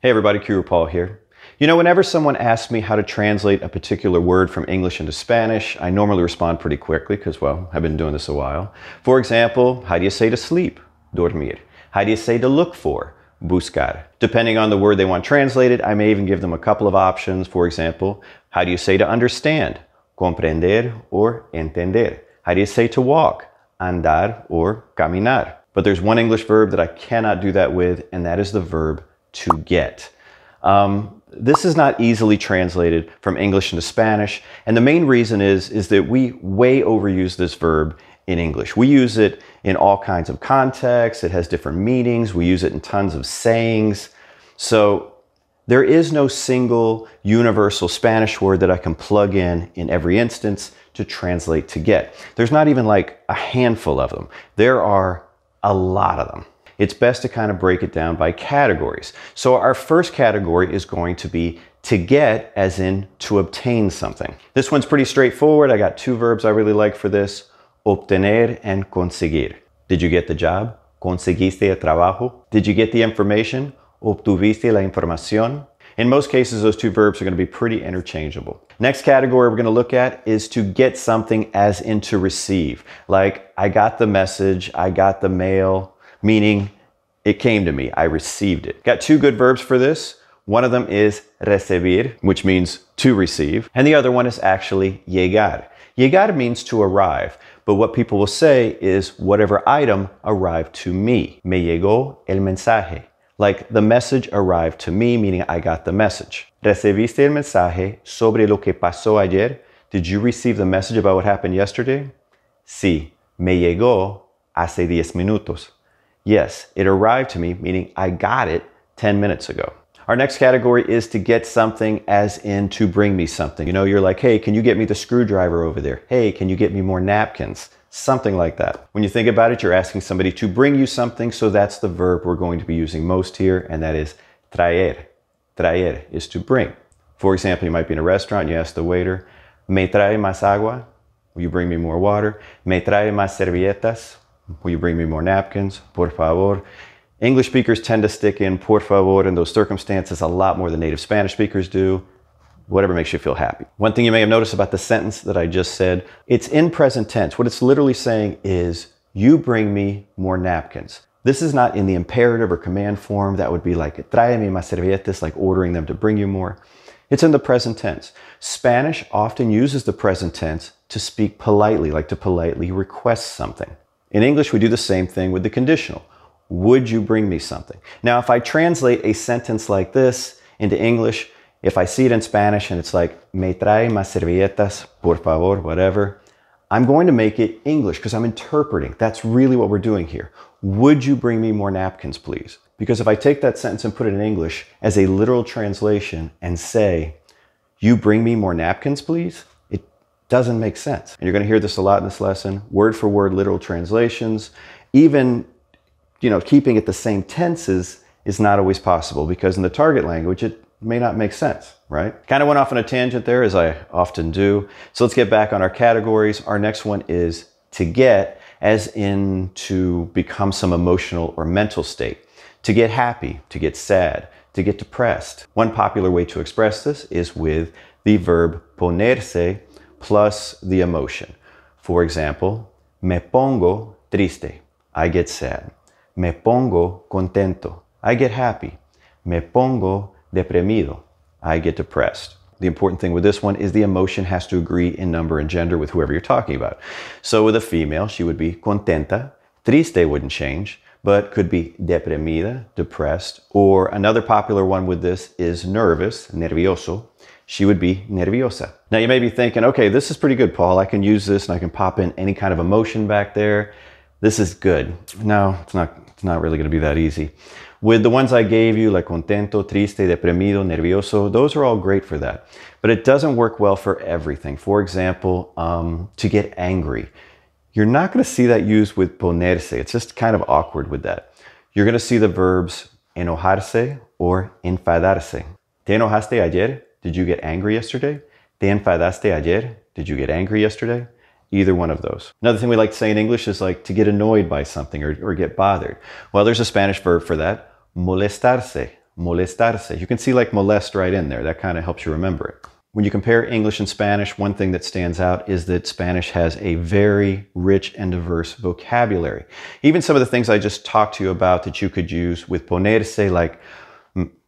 Hey everybody, Qroo here. You know, whenever someone asks me how to translate a particular word from English into Spanish, I normally respond pretty quickly because, well, I've been doing this a while. For example, how do you say to sleep? Dormir. How do you say to look for? Buscar. Depending on the word they want translated, I may even give them a couple of options. For example, how do you say to understand? Comprender or entender. How do you say to walk? Andar or caminar. But there's one English verb that I cannot do that with, and that is the verb to get. This is not easily translated from English into Spanish, and the main reason is that we way overuse this verb in English. We use it in all kinds of contexts. It has different meanings. We use it in tons of sayings. So there is no single universal Spanish word that I can plug in every instance to translate to get. There's not even like a handful of them. There are a lot of them. It's best to kind of break it down by categories. So our first category is going to be to get, as in to obtain something. This one's pretty straightforward. I got two verbs I really like for this: obtener and conseguir. Did you get the job? Conseguiste el trabajo. Did you get the information? Obtuviste la información. In most cases, those two verbs are going to be pretty interchangeable. Next category we're going to look at is to get something, as in to receive. Like, I got the message, I got the mail, meaning it came to me, I received it. Got two good verbs for this. One of them is recibir, which means to receive, and the other one is actually llegar. Llegar means to arrive, but what people will say is whatever item arrived to me. Me llegó el mensaje. Like, the message arrived to me, meaning I got the message. ¿Recibiste el mensaje sobre lo que pasó ayer? Did you receive the message about what happened yesterday? Sí, me llegó hace 10 minutos. Yes, it arrived to me, meaning I got it 10 minutes ago. Our next category is to get something, as in to bring me something. You know, you're like, hey, can you get me the screwdriver over there? Hey, can you get me more napkins? Something like that. When you think about it, you're asking somebody to bring you something, so that's the verb we're going to be using most here, and that is traer. Traer is to bring. For example, you might be in a restaurant, you ask the waiter, ¿Me trae más agua? Will you bring me more water? ¿Me trae más servilletas? Will you bring me more napkins? Por favor. English speakers tend to stick in por favor in those circumstances a lot more than native Spanish speakers do. Whatever makes you feel happy. One thing you may have noticed about the sentence that I just said, it's in present tense. What it's literally saying is, you bring me more napkins. This is not in the imperative or command form. That would be like, tráeme más servilletas, like ordering them to bring you more. It's in the present tense. Spanish often uses the present tense to speak politely, like to politely request something. In English, we do the same thing with the conditional. Would you bring me something? Now, if I translate a sentence like this into English, if I see it in Spanish and it's like, me trae más servilletas, por favor, whatever, I'm going to make it English because I'm interpreting. That's really what we're doing here. Would you bring me more napkins, please? Because if I take that sentence and put it in English as a literal translation and say, you bring me more napkins, please, it doesn't make sense. And you're going to hear this a lot in this lesson. Word for word literal translations, even, you know, keeping it the same tenses is not always possible, because in the target language, it may not make sense, right? Kind of went off on a tangent there, as I often do. So let's get back on our categories. Our next one is to get, as in to become some emotional or mental state. To get happy, to get sad, to get depressed. One popular way to express this is with the verb ponerse plus the emotion. For example, me pongo triste, I get sad. Me pongo contento, I get happy. Me pongo deprimido, I get depressed. The important thing with this one is the emotion has to agree in number and gender with whoever you're talking about. So with a female, she would be contenta. Triste wouldn't change, but could be deprimida, depressed. Or another popular one with this is nervous, nervioso. She would be nerviosa. Now you may be thinking, okay, this is pretty good, Paul. I can use this and I can pop in any kind of emotion back there. This is good. No, it's not really going to be that easy. With the ones I gave you, like contento, triste, deprimido, nervioso, those are all great for that. But it doesn't work well for everything. For example, to get angry. You're not going to see that used with ponerse. It's just kind of awkward with that. You're going to see the verbs enojarse or enfadarse. ¿Te enojaste ayer? Did you get angry yesterday? ¿Te enfadaste ayer? Did you get angry yesterday? Either one of those. Another thing we like to say in English is like to get annoyed by something or get bothered. Well, there's a Spanish verb for that. Molestarse. molestarse. You can see like molest right in there. That kind of helps you remember it. When you compare English and Spanish, one thing that stands out is that Spanish has a very rich and diverse vocabulary. Even some of the things I just talked to you about that you could use with ponerse, like,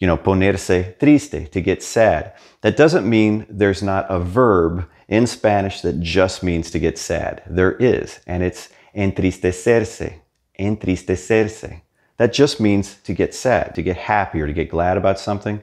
ponerse triste, to get sad. That doesn't mean there's not a verb in Spanish that just means to get sad. There is, and it's entristecerse, entristecerse. That just means to get sad, to get happy, or to get glad about something.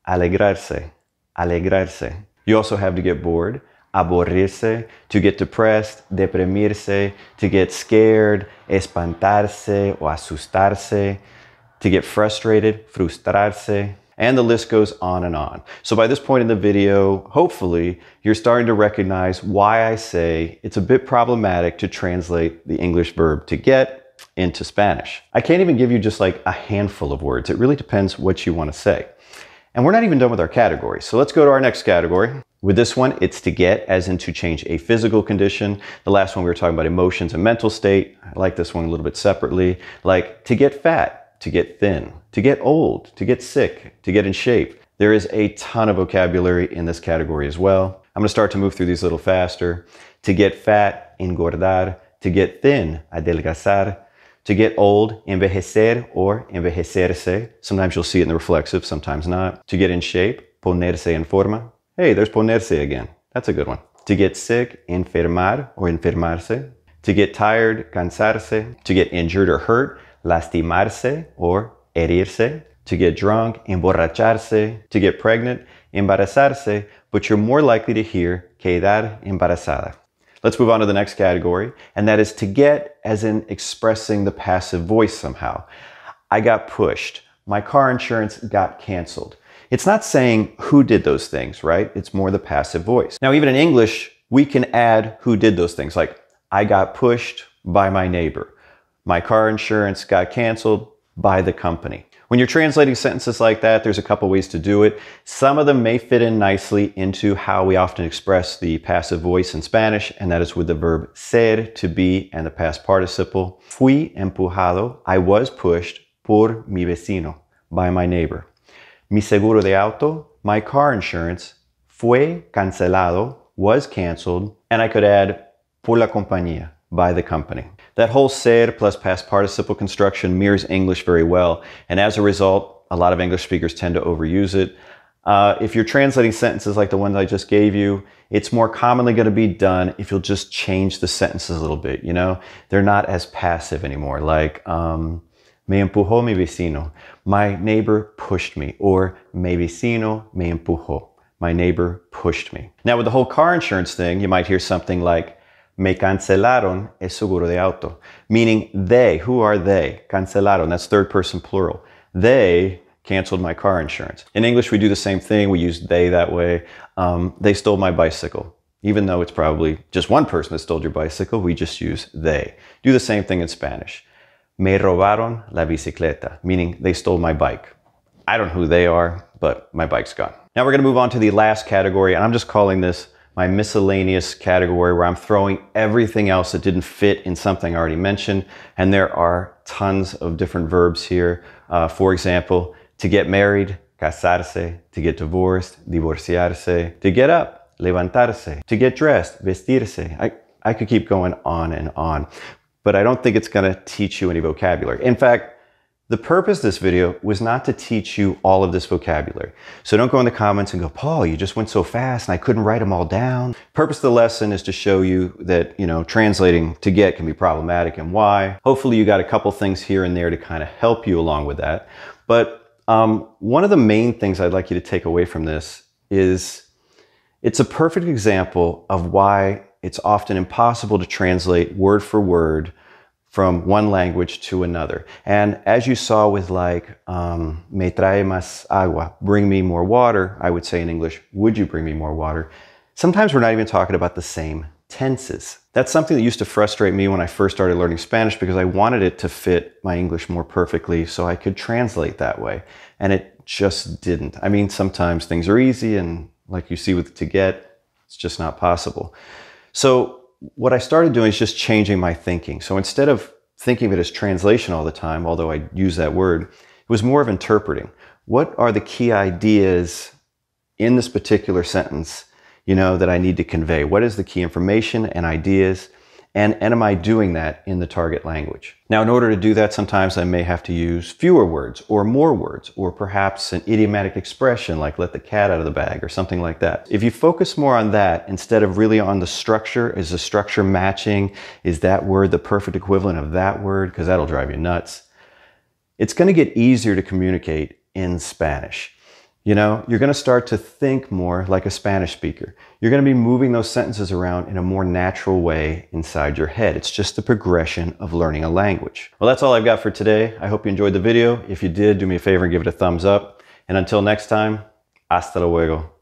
Alegrarse, alegrarse. You also have to get bored, aburrirse, to get depressed, deprimirse, to get scared, espantarse o asustarse, to get frustrated, frustrarse, and the list goes on and on. So by this point in the video, hopefully, you're starting to recognize why I say it's a bit problematic to translate the English verb to get into Spanish. I can't even give you just like a handful of words. It really depends what you want to say. And we're not even done with our categories. So let's go to our next category. With this one, it's to get, as in to change a physical condition. The last one we were talking about emotions and mental state. I like this one a little bit separately. Like to get fat, to get thin, to get old, to get sick, to get in shape. There is a ton of vocabulary in this category as well. I'm going to start to move through these a little faster. To get fat, engordar. To get thin, adelgazar. To get old, envejecer or envejecerse. Sometimes you'll see it in the reflexive, sometimes not. To get in shape, ponerse en forma. Hey, there's ponerse again. That's a good one. To get sick, enfermar or enfermarse. To get tired, cansarse. To get injured or hurt, lastimarse or herirse. To get drunk, emborracharse. To get pregnant, embarazarse. But you're more likely to hear quedar embarazada. Let's move on to the next category, and that is to get, as in expressing the passive voice somehow. I got pushed. My car insurance got canceled. It's not saying who did those things, right? It's more the passive voice. Now, even in English, we can add who did those things, like I got pushed by my neighbor. My car insurance got canceled by the company. When you're translating sentences like that, there's a couple ways to do it. Some of them may fit in nicely into how we often express the passive voice in Spanish, and that is with the verb ser, to be, and the past participle. Fui empujado, I was pushed, por mi vecino, by my neighbor. Mi seguro de auto, my car insurance, fue cancelado, was canceled, and I could add por la compañía, by the company. That whole ser plus past participle construction mirrors English very well, and as a result, a lot of English speakers tend to overuse it. If you're translating sentences like the ones I just gave you, it's more commonly going to be done if you'll just change the sentences a little bit, you know? They're not as passive anymore, like me empujó mi vecino. My neighbor pushed me, or mi vecino me empujó. My neighbor pushed me. Now with the whole car insurance thing, you might hear something like me cancelaron el seguro de auto, meaning they. Who are they? Cancelaron, that's third person plural. They canceled my car insurance. In English, we do the same thing. We use they that way. They stole my bicycle. Even though it's probably just one person that stole your bicycle, we just use they. Do the same thing in Spanish. Me robaron la bicicleta, meaning they stole my bike. I don't know who they are, but my bike's gone. Now we're going to move on to the last category, and I'm just calling this my miscellaneous category, where I'm throwing everything else that didn't fit in something I already mentioned. And there are tons of different verbs here. For example, to get married, casarse, to get divorced, divorciarse, to get up, levantarse, to get dressed, vestirse. I could keep going on and on, but I don't think it's going to teach you any vocabulary. In fact, the purpose of this video was not to teach you all of this vocabulary. So don't go in the comments and go, Paul, you just went so fast and I couldn't write them all down. The purpose of the lesson is to show you that, translating to get can be problematic and why. Hopefully you got a couple things here and there to kind of help you along with that. But one of the main things I'd like you to take away from this is it's a perfect example of why it's often impossible to translate word for word from one language to another. And as you saw with like, me trae más agua, bring me more water, I would say in English, would you bring me more water? Sometimes we're not even talking about the same tenses. That's something that used to frustrate me when I first started learning Spanish, because I wanted it to fit my English more perfectly so I could translate that way. And it just didn't. I mean, sometimes things are easy, and like you see with to get, it's just not possible. So what I started doing is just changing my thinking. So instead of thinking of it as translation all the time, although I use that word, it was more of interpreting. what are the key ideas in this particular sentence, that I need to convey? What is the key information and ideas? And am I doing that in the target language? Now, in order to do that, sometimes I may have to use fewer words or more words, or perhaps an idiomatic expression like let the cat out of the bag or something like that. If you focus more on that instead of really on the structure, is the structure matching? Is that word the perfect equivalent of that word? Because that'll drive you nuts. It's going to get easier to communicate in Spanish. You're going to start to think more like a Spanish speaker. You're going to be moving those sentences around in a more natural way inside your head. It's just the progression of learning a language. Well, that's all I've got for today. I hope you enjoyed the video. If you did, do me a favor and give it a thumbs up. And until next time, hasta luego.